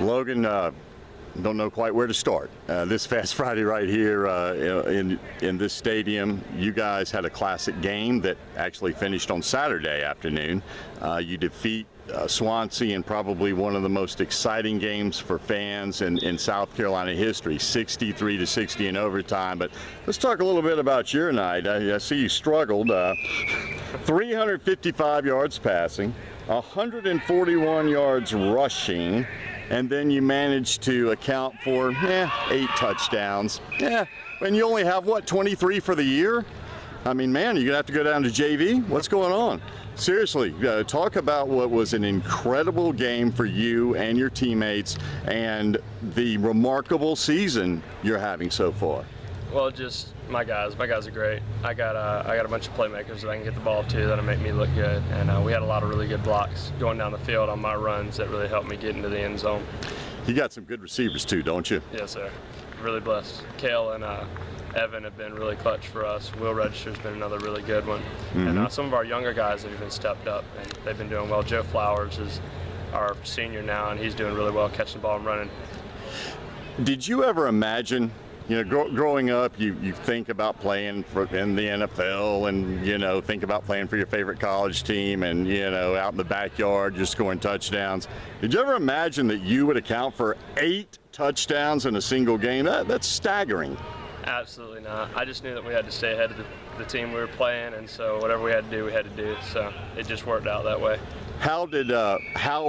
Logan, don't know quite where to start. This past Friday right here in this stadium, you guys had a classic game that actually finished on Saturday afternoon. You defeat Swansea in probably one of the most exciting games for fans in South Carolina history, 63-60 in overtime. But let's talk a little bit about your night. I see you struggled. 355 yards passing, 141 yards rushing, and then you managed to account for 8 touchdowns. And you only have, what, 23 for the year? I mean, man, you're going to have to go down to JV? What's going on? Seriously, talk about what was an incredible game for you and your teammates and the remarkable season you're having so far. Well, just my guys are great. I got a bunch of playmakers that I can get the ball to that'll make me look good, and we had a lot of really good blocks going down the field on my runs that really helped me get into the end zone. You got some good receivers too, don't you? Yes, sir. Really blessed. Kale and Evan have been really clutch for us. Will Register's been another really good one. And some of our younger guys have even stepped up, and they've been doing well. Joe Flowers is our senior now, and he's doing really well catching the ball and running. Did you ever imagine, growing up, you think about playing in the NFL and, think about playing for your favorite college team and, out in the backyard just scoring touchdowns. Did you ever imagine that you would account for 8 touchdowns in a single game? That's staggering. Absolutely not. I just knew that we had to stay ahead of the team we were playing, and so whatever we had to do, we had to do. So it just worked out that way. How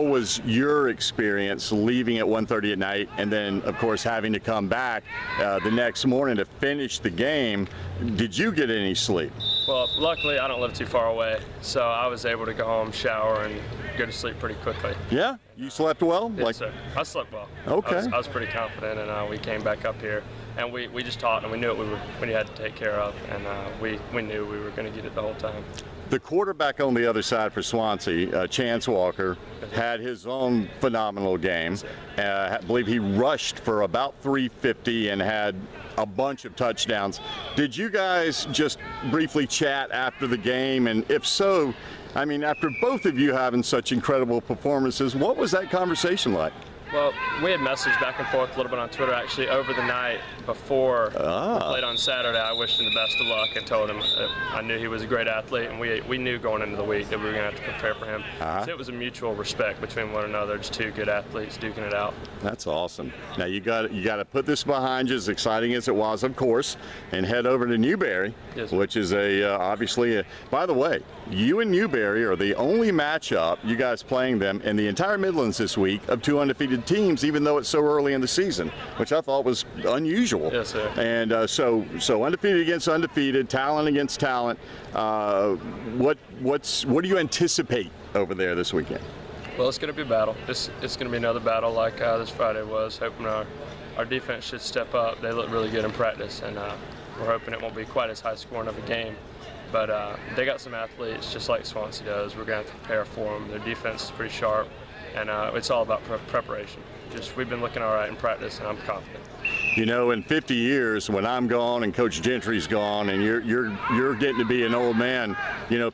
was your experience leaving at 1:30 at night and then, of course, having to come back the next morning to finish the game? Did you get any sleep? Well, luckily, I don't live too far away, so I was able to go home, shower, and go to sleep pretty quickly. Yeah? You slept well? Yes, sir. I slept well. Okay. I was pretty confident, and we came back up here, and we just talked, and we knew what we had to take care of, and we knew we were going to get it the whole time. The quarterback on the other side for Swansea, Chance Walker, had his own phenomenal game. I believe he rushed for about 350 and had a bunch of touchdowns. Did you guys just briefly chat after the game? And if so, I mean, after both of you having such incredible performances, what was that conversation like? Well, we had messaged back and forth a little bit on Twitter actually over the night before we played on Saturday. I wished him the best of luck and told him I knew he was a great athlete, and we knew going into the week that we were going to have to prepare for him. So it was a mutual respect between one another, just 2 good athletes duking it out. That's awesome. Now you got to put this behind you, as exciting as it was, of course, and head over to Newberry, which is obviously by the way, you and Newberry are the only matchup, you guys playing them in the entire Midlands this week, of 2 undefeated teams, even though it's so early in the season, which I thought was unusual. Yes, sir. And so undefeated against undefeated, talent against talent. What do you anticipate over there this weekend? Well, it's going to be a battle. It's going to be another battle like this Friday was. Hoping our defense should step up. They look really good in practice, and we're hoping it won't be quite as high scoring of a game. But they got some athletes just like Swansea does. We're going to have to prepare for them. Their defense is pretty sharp, and it's all about preparation. We've been looking all right in practice, and I'm confident. In 50 years, when I'm gone and Coach Gentry's gone and you're getting to be an old man,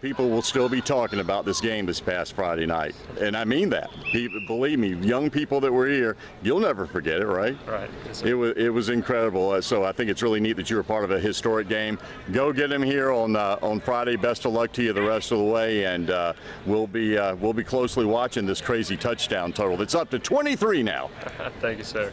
people will still be talking about this game this past Friday night. And I mean that. Believe me, young people that were here, you'll never forget it, right? Right. Yes, it was incredible. So I think it's really neat that you were part of a historic game. Go get him here on Friday. Best of luck to you the rest of the way, and we'll be closely watching this crazy touchdown total. It's up to 23 now. Thank you, sir.